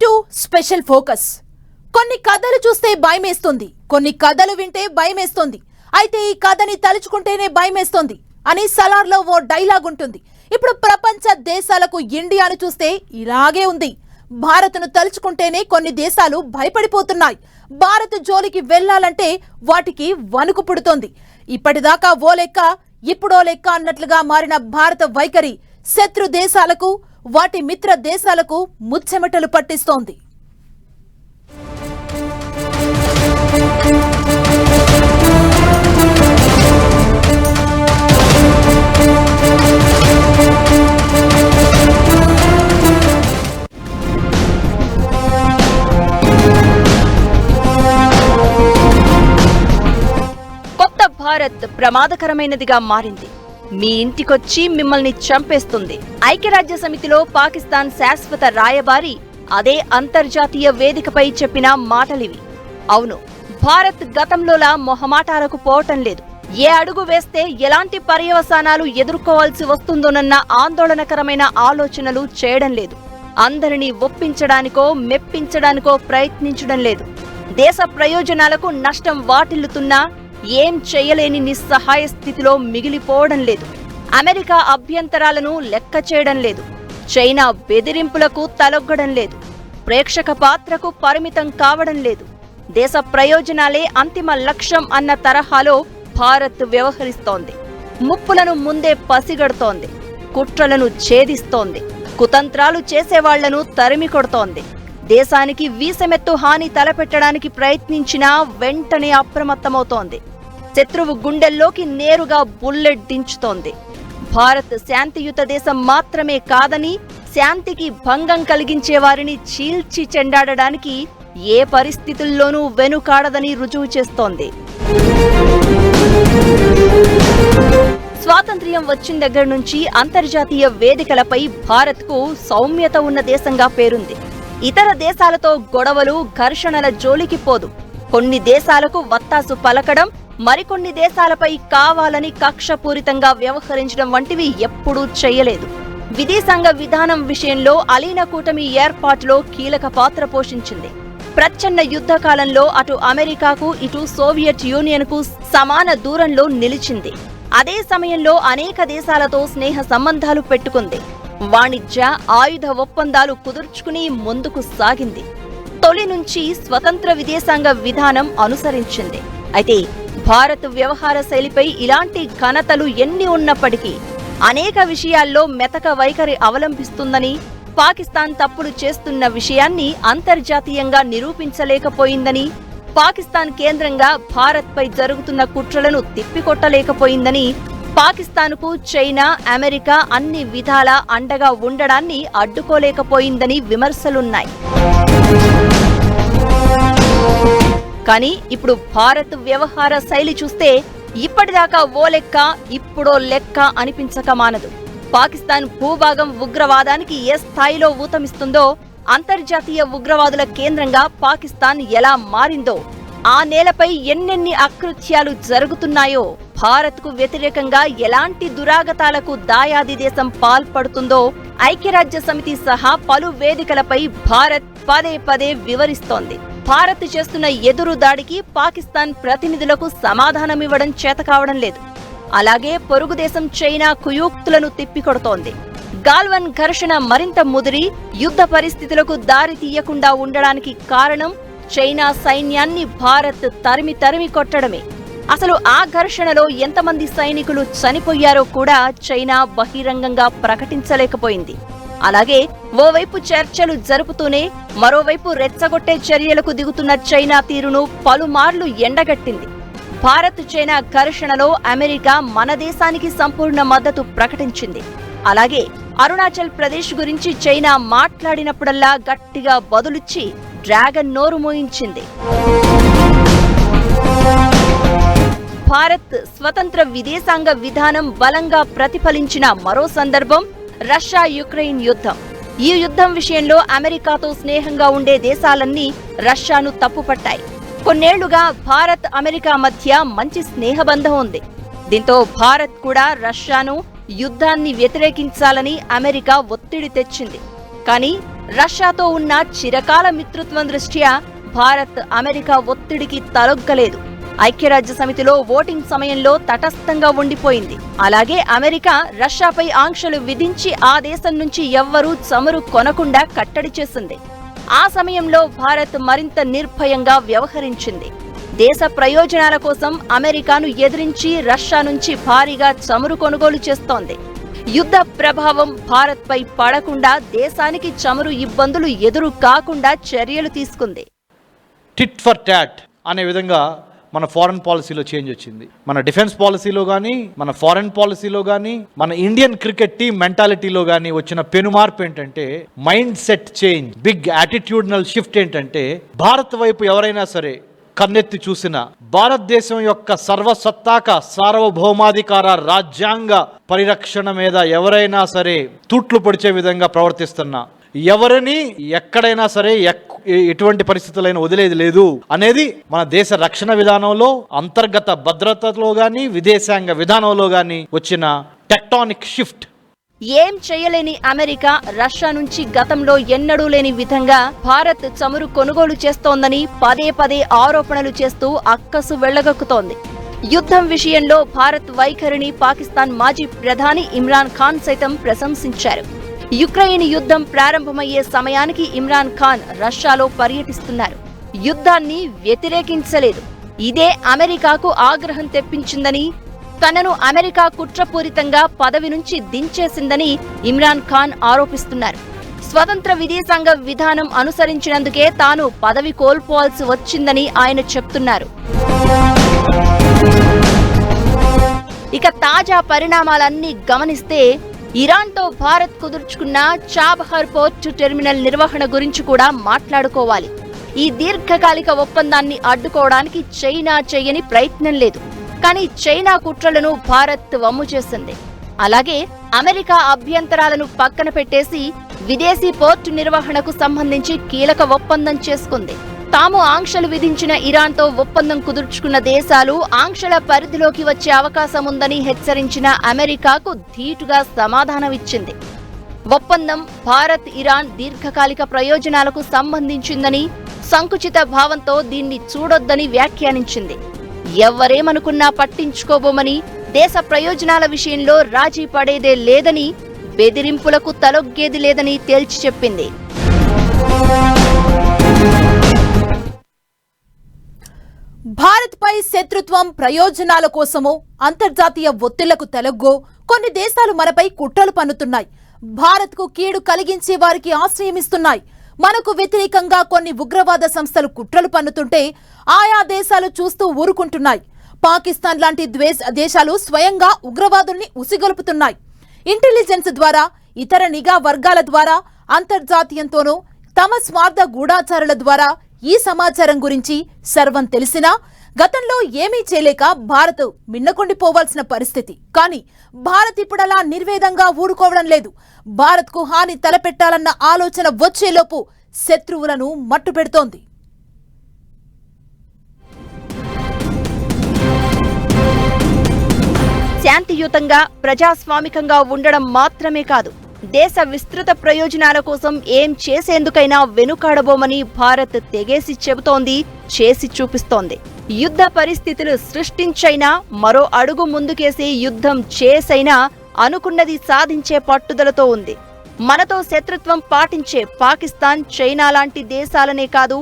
Welcome to special focus. కొన్ని కథలు చూస్తే భయమేస్తుంది, కొన్ని కథలు వింటే భయమేస్తుంది, అయితే ఈ కథని తలుచుకుంటేనే భయమేస్తుంది అని సలార్లో ఓ డైలాగ్ ఉంటుంది. ఇప్పుడు ప్రపంచ దేశాలకు ఇండియాను చూస్తే ఇలాగే ఉంది. భారత్ను తలుచుకుంటేనే కొన్ని దేశాలు భయపడిపోతున్నాయి. భారత్ జోలికి వెళ్లాలంటే వాటికి వణుకు పుడుతోంది. ఇప్పటిదాకా ఓ లెక్క, ఇప్పుడో లెక్క అన్నట్లుగా మారిన భారత వైఖరి శత్రు దేశాలకు, వాటి మిత్ర దేశాలకు ముచ్చెమటలు పట్టిస్తోంది. కొత్త భారత్ ప్రమాదకరమైనదిగా మారింది. మీ ఇంటికొచ్చి మిమ్మల్ని చంపేస్తుంది. ఐక్యరాజ్య సమితిలో పాకిస్తాన్ శాశ్వత రాయబారి అదే అంతర్జాతీయ వేదికపై చెప్పిన మాటలివి. అవును, భారత్ గతంలోలా మొహమాటాలకు పోవటం లేదు. ఏ అడుగు వేస్తే ఎలాంటి పర్యవసానాలు ఎదుర్కోవాల్సి వస్తుందోనన్న ఆందోళనకరమైన ఆలోచనలు చేయడం లేదు. అందరినీ ఒప్పించడానికో మెప్పించడానికో ప్రయత్నించడం లేదు. దేశ ప్రయోజనాలకు నష్టం వాటిల్లుతున్నా ఏం చేయలేని నిస్సహాయ స్థితిలో మిగిలిపోవడం లేదు. అమెరికా అభ్యంతరాలను లెక్క చేయడం లేదు. చైనా బెదిరింపులకు తలొగ్గడం లేదు. ప్రేక్షక పాత్రకు పరిమితం కావడం లేదు. దేశ ప్రయోజనాలే అంతిమ లక్ష్యం అన్న తరహాలో భారత్ వ్యవహరిస్తోంది. ముప్పులను ముందే పసిగడుతోంది. కుట్రలను ఛేదిస్తోంది. కుతంత్రాలు చేసేవాళ్లను తరిమి కొడుతోంది. దేశానికి వీసమెత్తు హాని తలపెట్టడానికి ప్రయత్నించినా వెంటనే అప్రమత్తమవుతోంది. శత్రువు గుండెల్లోకి నేరుగా బుల్లెట్ దించుతోంది. భారత్ శాంతియుత దేశం మాత్రమే కాదని, శాంతికి భంగం కలిగించే వారిని చీల్చి చెండాడడానికి ఏ పరిస్థితుల్లోనూ వెనుకాడదని రుజువు చేస్తోంది. స్వాతంత్ర్యం వచ్చిన దగ్గర నుంచి అంతర్జాతీయ వేదికలపై భారత్కు సౌమ్యత ఉన్న దేశంగా పేరుంది. ఇతర దేశాలతో గొడవలు, ఘర్షణల జోలికి పోదు. కొన్ని దేశాలకు వత్తాసు పలకడం, మరికొన్ని దేశాలపై కావాలని కక్షపూరితంగా వ్యవహరించడం వంటివి ఎప్పుడూ చేయలేదు. విదేశాంగ విధానం విషయంలో అలీన కూటమి ఏర్పాటులో కీలక పాత్ర పోషించింది. ప్రచ్ఛన్న యుద్ధ కాలంలో అటు అమెరికాకు, ఇటు సోవియట్ యూనియన్కు సమాన దూరంలో నిలిచింది. అదే సమయంలో అనేక దేశాలతో స్నేహ సంబంధాలు పెట్టుకుంది. వాణిజ్య, ఆయుధ ఒప్పందాలు కుదుర్చుకుని ముందుకు సాగింది. తొలి నుంచి స్వతంత్ర విదేశాంగ విధానం అనుసరించింది. అయితే భారత్ వ్యవహార శైలిపై ఇలాంటి ఘనతలు ఎన్ని ఉన్నప్పటికీ అనేక విషయాల్లో మెతక వైఖరి అవలంబిస్తుందని, పాకిస్తాన్ తప్పులు చేస్తున్న విషయాన్ని అంతర్జాతీయంగా నిరూపించలేకపోయిందని, పాకిస్తాన్ కేంద్రంగా భారత్పై జరుగుతున్న కుట్రలను తిప్పికొట్టలేకపోయిందని, పాకిస్తాన్కు చైనా, అమెరికా అన్ని విధాలా అండగా ఉండడాన్ని అడ్డుకోలేకపోయిందని విమర్శలున్నాయి. కానీ ఇప్పుడు భారత్ వ్యవహార శైలి చూస్తే ఇప్పటిదాకా ఓ లెక్క, ఇప్పుడో లెక్క అనిపించక మానదు. పాకిస్తాన్ భూభాగం ఉగ్రవాదానికి ఏ స్థాయిలో ఊతమిస్తుందో, అంతర్జాతీయ ఉగ్రవాదుల కేంద్రంగా పాకిస్తాన్ ఎలా మారిందో, ఆ నేలపై ఎన్నెన్ని అకృత్యాలు జరుగుతున్నాయో, భారత్కు వ్యతిరేకంగా ఎలాంటి దురాగతాలకు దాయాది దేశం పాల్పడుతుందో ఐక్యరాజ్య సమితి సహా పలు వేదికలపై భారత్ పదే పదే వివరిస్తోంది. భారత్ చేస్తున్న ఎదురు దాడికి పాకిస్తాన్ ప్రతినిధులకు సమాధానమివ్వడం చేతకావడం లేదు. అలాగే పొరుగు దేశం చైనా కుయుక్తులను తిప్పికొడుతోంది. గాల్వన్ ఘర్షణ మరింత ముదిరి యుద్ధ పరిస్థితులకు దారి తీయకుండా ఉండడానికి కారణం చైనా సైన్యాన్ని భారత్ తరిమి కొట్టడమే. అసలు ఆ ఘర్షణలో ఎంతమంది సైనికులు చనిపోయారో కూడా చైనా బహిరంగంగా ప్రకటించలేకపోయింది. అలాగే ఓవైపు చర్చలు జరుపుతూనే మరోవైపు రెచ్చగొట్టే చర్యలకు దిగుతున్న చైనా తీరును పలుమార్లు ఎండగట్టింది. భారత్ చైనా ఘర్షణలో అమెరికా మన దేశానికి సంపూర్ణ మద్దతు ప్రకటించింది. అలాగే అరుణాచల్ ప్రదేశ్ గురించి చైనా మాట్లాడినప్పుడల్లా గట్టిగా బదులిచ్చి డ్రాగన్ నోరు మోయించింది. భారత్ స్వతంత్ర విదేశాంగ విధానం బలంగా ప్రతిఫలించిన మరో సందర్భం రష్యా యుక్రెయిన్ యుద్ధం. ఈ యుద్ధం విషయంలో అమెరికాతో స్నేహంగా ఉండే దేశాలన్నీ రష్యాను తప్పుపట్టాయి. కొన్నేళ్లుగా భారత్, అమెరికా మధ్య మంచి స్నేహబంధం ఉంది. దీంతో భారత్ కూడా రష్యాను యుద్ధాన్ని వ్యతిరేకించాలని అమెరికా ఒత్తిడి తెచ్చింది. కానీ రష్యాతో ఉన్న చిరకాల మిత్రత్వం దృష్ట్యా భారత్ అమెరికా ఒత్తిడికి తలొగ్గలేదు. ఐక్యరాజ్య సమితిలో ఓటింగ్ సమయంలో తటస్థంగా ఉండిపోయింది. అలాగే అమెరికా రష్యాపై ఆంక్షలు విధించి ఆ దేశం నుంచి ఎవ్వరూ చమురు కొనకుండా కట్టడి చేసింది. ఆ సమయంలో భారత్ మరింత నిర్భయంగా వ్యవహరించింది. దేశ ప్రయోజనాల కోసం అమెరికాను ఎదిరించి రష్యా నుంచి భారీగా చమురు కొనుగోలు చేస్తోంది. యుద్ధ ప్రభావం భారత్పై పడకుండా దేశానికి చమురు ఇబ్బందులు ఎదురు కాకుండా చర్యలు తీసుకుంది. టిట్ ఫర్ టాట్ అనే విధంగా మన ఫారెన్ పాలసీలో చేంజ్ వచ్చింది. మన డిఫెన్స్ పాలసీలో కానీ, మన ఫారెన్ పాలసీలో కానీ, మన ఇండియన్ క్రికెట్ టీం మెంటాలిటీలో కానీ వచ్చిన పెనుమార్పు ఏంటంటే mind set change, big attitudinal shift ఏంటంటే భారత్ వైపు ఎవరైనా సరే కన్నెత్తి చూసిన భారతదేశం యొక్క సర్వసత్తాక సార్వభౌమాధికార రాజ్యాంగ పరిరక్షణ మీద ఎవరైనా సరే తూట్లు పొడిచే విధంగా ప్రవర్తిస్తున్నా, ఎవరిని ఎక్కడైనా సరే ఎటువంటి పరిస్థితులైనా వదిలేది లేదు అనేది మన దేశ రక్షణ విధానంలో, అంతర్గత భద్రతలో గాని, విదేశాంగ విధానంలో గాని వచ్చిన టెక్టానిక్ షిఫ్ట్. ఏం చేయలేని అమెరికా రష్యా నుంచి గతంలో ఎన్నడూ లేని విధంగా భారత్ చమురు కొనుగోలు చేస్తోందని పదే పదే ఆరోపణలు చేస్తూ అక్కసు వెళ్లగక్కుతోంది. యుద్ధం విషయంలో భారత్ వైఖరిని పాకిస్తాన్ మాజీ ప్రధాని ఇమ్రాన్ ఖాన్ సైతం ప్రశంసించారు. యుక్రెయిన్ యుద్ధం ప్రారంభమయ్యే సమయానికి ఇమ్రాన్ ఖాన్ రష్యాలో పర్యటిస్తున్నారు. యుద్ధాన్ని వ్యతిరేకించలేదు. ఇదే అమెరికాకు ఆగ్రహం తెప్పించిందని, తనను అమెరికా కుట్రపూరితంగా పదవి నుంచి దించేసిందని ఇమ్రాన్ ఖాన్ ఆరోపిస్తున్నారు. స్వతంత్ర విదేశాంగ విధానం అనుసరించినందుకే తాను పదవి కోల్పోవాల్సి వచ్చిందని ఆయన చెప్తున్నారు. ఇక తాజా పరిణామాలన్నీ గమనిస్తే ఇరాన్తో భారత్ కుదుర్చుకున్న చాబహార్ పోర్టు టెర్మినల్ నిర్వహణ గురించి కూడా మాట్లాడుకోవాలి. ఈ దీర్ఘకాలిక ఒప్పందాన్ని అడ్డుకోవడానికి చైనా చేయని ప్రయత్నం లేదు. కానీ చైనా కుట్రలను భారత్ వమ్ము చేసింది. అలాగే అమెరికా అభ్యంతరాలను పక్కన పెట్టేసి విదేశీ పోర్టు నిర్వహణకు సంబంధించి కీలక ఒప్పందం చేసుకుంది. తాము ఆంక్షలు విధించిన ఇరాన్తో ఒప్పందం కుదుర్చుకున్న దేశాలు ఆంక్షల పరిధిలోకి వచ్చే అవకాశం ఉందని హెచ్చరించిన అమెరికాకు ధీటుగా సమాధానమిచ్చింది. ఒప్పందం భారత్ ఇరాన్ దీర్ఘకాలిక ప్రయోజనాలకు సంబంధించిందని, సంకుచిత భావంతో దీన్ని చూడొద్దని వ్యాఖ్యానించింది. ఎవ్వరేమనుకున్నా పట్టించుకోబోమని, దేశ ప్రయోజనాల విషయంలో రాజీ పడేదే లేదని, బెదిరింపులకు తలొగ్గేది లేదని తేల్చి చెప్పింది. భారత్పై శత్రుత్వం ప్రయోజనాల కోసమో, అంతర్జాతీయ ఒత్తిళ్లకు తలొగ్గో కొన్ని దేశాలు మనపై కుట్రలు పన్నుతున్నాయి. భారత్కు కీడు కలిగించే వారికి ఆశ్రయమిస్తున్నాయి. మనకు వ్యతిరేకంగా కొన్ని ఉగ్రవాద సంస్థలు కుట్రలు పన్నుతుంటే ఆయా దేశాలు చూస్తూ ఊరుకుంటున్నాయి. పాకిస్తాన్ లాంటి దేశాలు స్వయంగా ఉగ్రవాదుల్ని ఉసిగొలుపుతున్నాయి. ఇంటెలిజెన్స్ ద్వారా, ఇతర నిఘా వర్గాల ద్వారా, అంతర్జాతీయంతోనూ తమ స్వార్థ గూఢాచారుల ద్వారా ఈ సమాచారం గురించి సర్వం తెలిసినా గతంలో ఏమీ చేయలేక భారత్ మిన్నకుండిపోవాల్సిన పరిస్థితి. కానీ భారత్ ఇప్పుడలా నిర్వేదంగా ఊరుకోవడం లేదు. భారత్కు హాని తలపెట్టాలన్న ఆలోచన వచ్చేలోపు శత్రువులను మట్టుపెడుతోంది. శాంతియుతంగా, ప్రజాస్వామికంగా ఉండడం మాత్రమే కాదు, దేశ విస్తృత ప్రయోజనాల కోసం ఏం చేసేందుకైనా వెనుకాడబోమని భారత్ తెగేసి చెబుతోంది, చేసి చూపిస్తోంది. యుద్ధ పరిస్థితులు సృష్టించైనా, మరో అడుగు ముందుకేసి యుద్ధం చేసైనా అనుకున్నది సాధించే పట్టుదలతో ఉంది. మనతో శత్రుత్వం పాటించే పాకిస్తాన్, చైనా లాంటి దేశాలనే కాదు,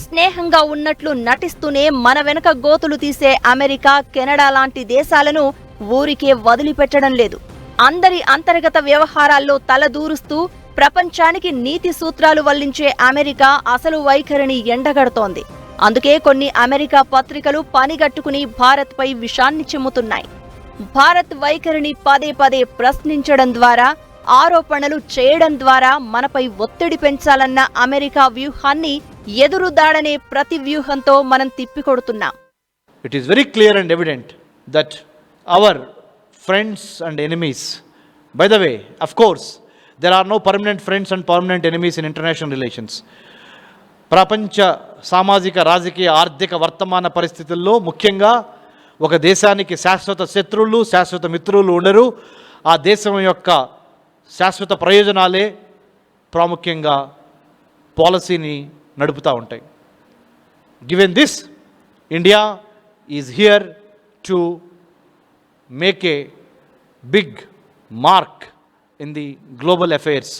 స్నేహంగా ఉన్నట్లు నటిస్తూనే మన వెనక గోతులు తీసే అమెరికా, కెనడా లాంటి దేశాలను ఊరికే వదిలిపెట్టడం లేదు. అందరి అంతర్గత వ్యవహారాల్లో తలదూరుస్తూ ప్రపంచానికి నీతి సూత్రాలు వల్లించే అమెరికా అసలు వైఖరిని ఎండగడుతోంది. అందుకే కొన్ని అమెరికా పత్రికలు పనిగట్టుకుని భారత్పై విషాన్ని చిమ్ముతున్నాయి. భారత్ వైఖరిని పదే పదే ప్రశ్నించడం ద్వారా, ఆరోపణలు చేయడం ద్వారా మనపై ఒత్తిడి పెంచాలన్న అమెరికా వ్యూహాన్ని ఎదురుదాడనే ప్రతి వ్యూహంతో మనం తిప్పికొడుతున్నాం. It is very clear and evident that our friends and enemies, by the way, of course, there are no permanent friends and permanent enemies in international relations. ప్రపంచ సామాజిక, రాజకీయ, ఆర్థిక వర్తమాన పరిస్థితుల్లో ముఖ్యంగా ఒక దేశానికి శాశ్వత శత్రువులు, శాశ్వత మిత్రులు ఉండరు. ఆ దేశం యొక్క శాశ్వత ప్రయోజనాలే ప్రాముఖ్యంగా పాలసీని నడుపుతూ ఉంటాయి. Given this, India is here to make a big mark in the global affairs.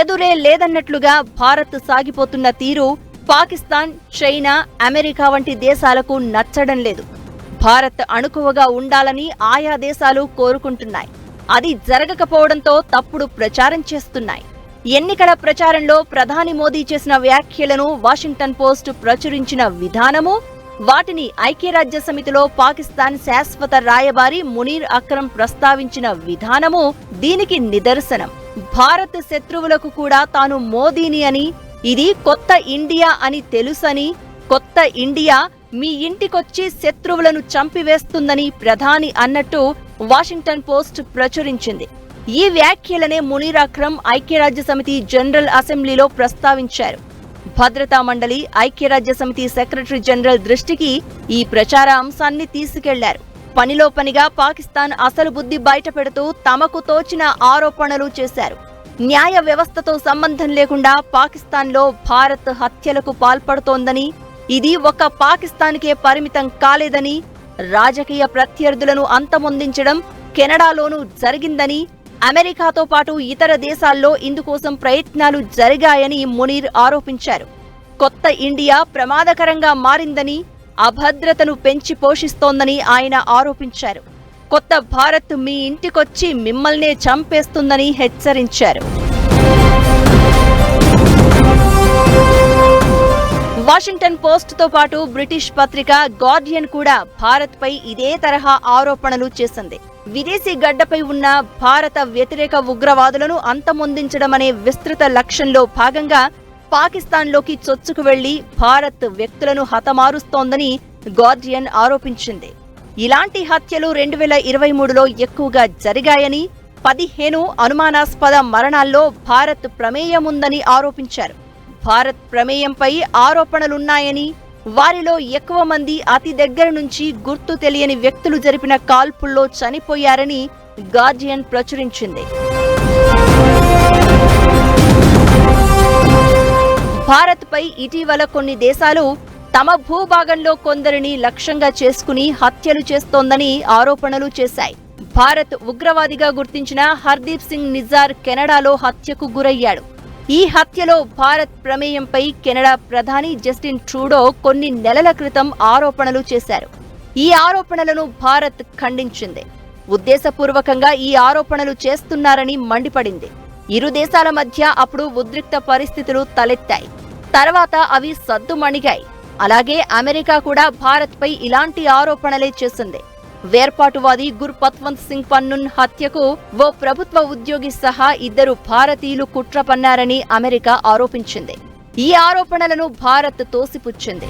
ఎదురే లేదన్నట్లుగా భారత్ సాగిపోతున్న తీరు పాకిస్తాన్, చైనా, అమెరికా వంటి దేశాలకు నచ్చడం లేదు. భారత్ అణుకువగా ఉండాలని ఆయా దేశాలు కోరుకుంటున్నాయి. అది జరగకపోవడంతో తప్పుడు ప్రచారం చేస్తున్నాయి. ఎన్నికల ప్రచారంలో ప్రధాని మోదీ చేసిన వ్యాఖ్యలను వాషింగ్టన్ పోస్ట్ ప్రచురించిన విధానము, వాటిని ఐక్యరాజ్య సమితిలో పాకిస్తాన్ శాశ్వత రాయబారి మునీర్ అక్రమ్ ప్రస్తావించిన విధానము దీనికి నిదర్శనం. భారత్ శత్రువులకు కూడా తాను మోదీని అని, ఇది కొత్త ఇండియా అని తెలుసని, కొత్త ఇండియా మీ ఇంటికొచ్చి శత్రువులను చంపివేస్తుందని ప్రధాని అన్నట్టు వాషింగ్టన్ పోస్ట్ ప్రచురించింది. ఈ వ్యాఖ్యలనే మునీర్ అక్రమ్ ఐక్యరాజ్య సమితి జనరల్ అసెంబ్లీలో ప్రస్తావించారు. భద్రతా మండలి, ఐక్యరాజ్య సమితి సెక్రటరీ జనరల్ దృష్టికి ఈ ప్రచార అంశాన్ని తీసుకెళ్లారు. పనిలో పనిగా పాకిస్తాన్ అసలు బుద్ధి బయటపెడుతూ తమకు తోచిన ఆరోపణలు చేశారు. న్యాయ వ్యవస్థతో సంబంధం లేకుండా పాకిస్తాన్లో భారత్ హత్యలకు పాల్పడుతోందని, ఇది ఒక పాకిస్తాన్కే పరిమితం కాలేదని, రాజకీయ ప్రత్యర్థులను అంతమొందించడం కెనడాలోనూ జరిగిందని, అమెరికాతో పాటు ఇతర దేశాల్లో ఇందుకోసం ప్రయత్నాలు జరిగాయని మునీర్ ఆరోపించారు. కొత్త ఇండియా ప్రమాదకరంగా మారిందని, అభద్రతను పెంచి పోషిస్తోందని ఆయన ఆరోపించారు. కొత్త భారత్ మీ ఇంటికొచ్చి మిమ్మల్నే చంపేస్తుందని హెచ్చరించారు. వాషింగ్టన్ పోస్ట్ తో పాటు బ్రిటిష్ పత్రిక గార్డియన్ కూడా భారత్ పై ఇదే తరహా ఆరోపణలు చేసింది. విదేశీ గడ్డపై ఉన్న భారత వ్యతిరేక ఉగ్రవాదులను అంతమొందించడమనే విస్తృత లక్ష్యంలో భాగంగా పాకిస్తాన్లోకి చొచ్చుకు వెళ్లి భారత్ వ్యక్తులను హతమారుస్తోందని గార్డియన్ ఆరోపించింది. ఇలాంటి హత్యలు 2023లో ఎక్కువగా జరిగాయని, 15 అనుమానాస్పద మరణాల్లో భారత్ ప్రమేయముందని ఆరోపించారు. భారత్ ప్రమేయంపై ఆరోపణలున్నాయని, వారిలో ఎక్కువ మంది అతి దగ్గర నుంచి గుర్తు తెలియని వ్యక్తులు జరిపిన కాల్పుల్లో చనిపోయారని గార్డియన్ ప్రచురించింది. భారత్పై ఇటీవల కొన్ని దేశాలు తమ భూభాగంలో కొందరిని లక్ష్యంగా చేసుకుని హత్యలు చేస్తోందని ఆరోపణలు చేశాయి. భారత్ ఉగ్రవాదిగా గుర్తించిన హర్దీప్ సింగ్ నిజార్ కెనడాలో హత్యకు గురయ్యాడు. ఈ హత్యలో భారత్ ప్రమేయంపై కెనడా ప్రధాని జస్టిన్ ట్రూడో కొన్ని నెలల క్రితం ఆరోపణలు చేశారు. ఈ ఆరోపణలను భారత్ ఖండించింది. ఉద్దేశపూర్వకంగా ఈ ఆరోపణలు చేస్తున్నారని మండిపడింది. ఇరు దేశాల మధ్య అప్పుడు ఉద్రిక్త పరిస్థితులు తలెత్తాయి. తర్వాత అవి సద్దుమణిగాయి. అలాగే అమెరికా కూడా భారత్పై ఇలాంటి ఆరోపణలే చేసింది. వేర్పాటువాది గుర్పత్వంత్ సింగ్ పన్నూన్ హత్యకు ఓ ప్రభుత్వ ఉద్యోగి సహా 2 భారతీయులు కుట్ర పన్నారని అమెరికా ఆరోపించింది. ఈ ఆరోపణలను భారత్ తోసిపుచ్చింది.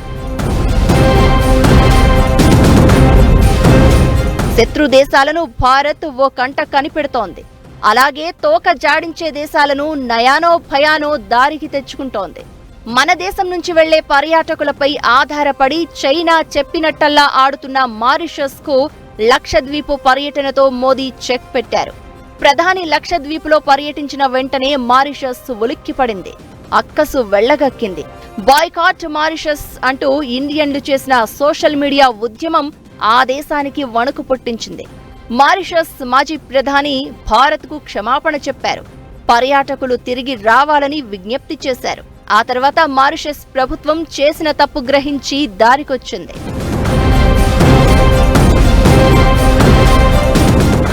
శత్రు దేశాలను భారత్ ఓ కంట కనిపెడుతోంది. అలాగే తోక జాడించే దేశాలను నయానో భయానో దారికి తెచ్చుకుంటోంది. మన దేశం నుంచి వెళ్లే పర్యాటకులపై ఆధారపడి చైనా చెప్పినట్టల్లా ఆడుతున్న మారిషస్ కు లక్షద్వీప్ పర్యటనతో మోదీ చెక్ పెట్టారు. ప్రధాని లక్షద్వీపులో పర్యటించిన వెంటనే మారిషస్ ఉలిక్కిపడింది. అక్కసు వెళ్లగక్కింది. బాయ్కాట్ మారిషస్ అంటూ ఇండియన్లు చేసిన సోషల్ మీడియా ఉద్యమం ఆ దేశానికి వణుకు పుట్టించింది. మారిషస్ మాజీ ప్రధాని భారత్కు క్షమాపణ చెప్పారు. పర్యాటకులు తిరిగి రావాలని విజ్ఞప్తి చేశారు. ఆ తర్వాత మారిషస్ ప్రభుత్వం చేసిన తప్పు గ్రహించి దారికొచ్చింది.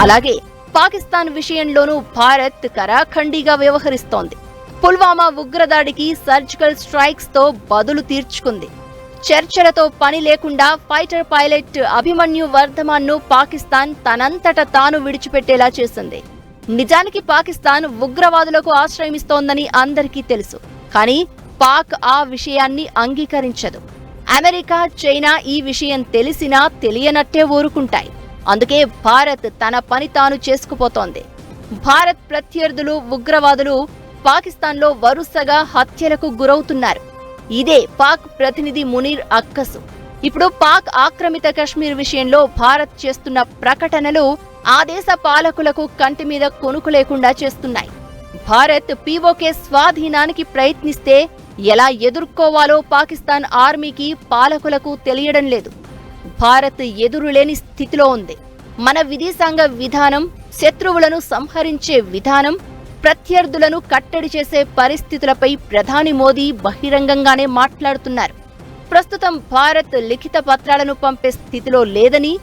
అలాగే పాకిస్తాన్ విషయంలోనూ భారత్ కరాఖండిగా వ్యవహరిస్తోంది. పుల్వామా ఉగ్రదాడికి సర్జికల్ స్ట్రైక్స్ తో బదులు తీర్చుకుంది. చర్చలతో పని లేకుండా ఫైటర్ పైలట్ అభిమన్యు వర్ధమాన్ ను పాకిస్తాన్ తనంతట తాను విడిచిపెట్టేలా చేసింది. నిజానికి పాకిస్తాన్ ఉగ్రవాదులకు ఆశ్రయమిస్తోందని అందరికీ తెలుసు. కానీ పాక్ ఆ విషయాన్ని అంగీకరించదు. అమెరికా, చైనా ఈ విషయం తెలిసినా తెలియనట్టే ఊరుకుంటాయి. అందుకే భారత్ తన పని తాను చేసుకుపోతోంది. భారత్ ప్రత్యర్థులు, ఉగ్రవాదులు పాకిస్తాన్లో వరుసగా హత్యలకు గురవుతున్నారు. ఇదే పాక్ ప్రతినిధి మునీర్ అక్కసు. ఇప్పుడు పాక్ ఆక్రమిత కశ్మీర్ విషయంలో భారత్ చేస్తున్న ప్రకటనలు ఆ దేశ పాలకులకు కంటి మీద కొనుకు లేకుండా చేస్తున్నాయి. భారత్ పీఓకే స్వాధీనానికి ప్రయత్నిస్తే ఎలా ఎదుర్కోవాలో పాకిస్తాన్ ఆర్మీకి పాలకులకు తెలియడం లేదు. భారత్ ఎదురులేని స్థితిలో ఉంది. మన విదేశాంగ విధానం, శత్రువులను సంహరించే విధానం, ప్రత్యర్థులను కట్టడి చేసే పరిస్థితులపై ప్రధాని మోదీ బహిరంగంగానే మాట్లాడుతున్నారు. ప్రస్తుతం భారత్ లిఖిత పత్రాలను పంపే స్థితిలో లేదని,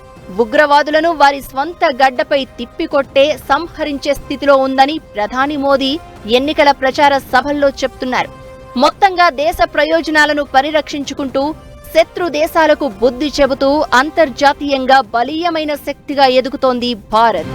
ఉగ్రవాదులను వారి స్వంత గడ్డపై తిప్పికొట్టే, సంహరించే స్థితిలో ఉందని ప్రధాని మోదీ ఎన్నికల ప్రచార సభల్లో చెప్తున్నారు. మొత్తంగా దేశ ప్రయోజనాలను పరిరక్షించుకుంటూ శత్రు దేశాలకు బుద్ధి చెబుతూ అంతర్జాతీయంగా బలీయమైన శక్తిగా ఎదుగుతోంది భారత్.